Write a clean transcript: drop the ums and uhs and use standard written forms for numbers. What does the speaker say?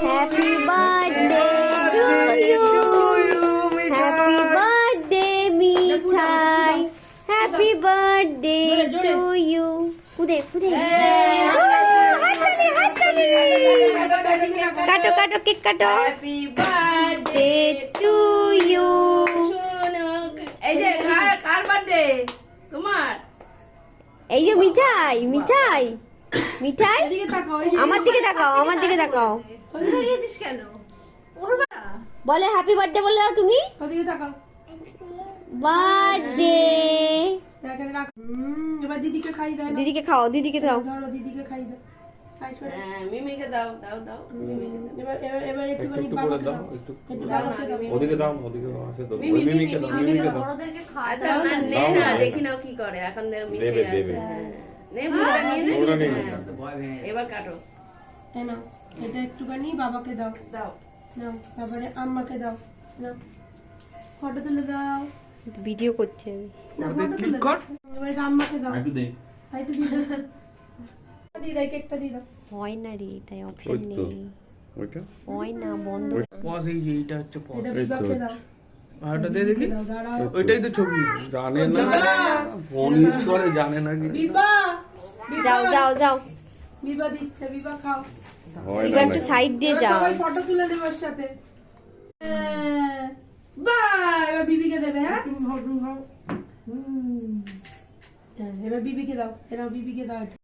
Happy birthday to you, happy birthday Mithai, happy birthday to you. কুদে কুদে, কাটো কাটো কেক কাটো। Happy birthday to you. এই যে কার বার্থডে? তোমার? এই যে মিঠাই মিঠাই মিঠাই, আমার দিকে তাকাও, আমার দিকে তাকাও। কেন? বলে হ্যাপি বার্থডে বলে দাও তুমি। ওদিকে তাকাও। বার্থডে। এবার দিদিকে খাই দাও। দিদিকে খাও, দিদিকে দাও। ধরো দিদিকে খাই দাও। হ্যাঁ, মিমিকে দাও দাও দাও মিমিকে দাও। এবার এবার এবার একটুখানি একটু করে বাবাকে দাও, দাও। একটু একটু দাও বাবাকে না, দাও। মিমি। ওদিকে দাও, ওদিকে আছে তো। ওই মিমি, মিমিকে দাও, মিমি, মিমিকে দাও। আচ্ছা না, নে দাও না, না, দেখি দেবে। নাও কি করে। এখন মিশে দেবে, যাচ্ছে। দেবে। হ্যাঁ। নে পুরোটা নিয়ে নে। পুরোটা নিয়ে হ্যাঁ। নে। এবার কাটো। এই নাও, এটা একটুখানি বাবাকে দাও। দাও। নাও, তারপরে আম্মাকে দাও। নাও, ফটো তুলে দাও। ভিডিও করছে আমি। না, ফটো তুলে দাও। এবার এটা আম্মাকে দাও। একটু দে। আর একটু দিয়ে দাও। দিয়ে দাও, কেকটা দিয়ে দাও। হয় না রে, এটাই অপশন ওই তো নেই। ওইটা হয় না, বন্ধ। পজ, এই যে এইটা হচ্ছে পজ। এটা এই তো বিবাহকে দাও। আর ওটা দিয়ে দেখি, দাও, দাঁড়াও। ওইটাই তো ছবি। জানে না, ফোন ইউজ করে জানে না কি বিবা, যাও যাও যাও, বিবা দিচ্ছে, বিবা খাও। হয় এবার না একটু নাকি? সাইড দিয়ে এবার যাও। সবাই ফটো তুলে নেবে ওর সাথে। বাহ, এবার বিবিকে দেবে। হ্যাঁ, এবার বিবিকে দাও। এরাও বিবিকে দাও।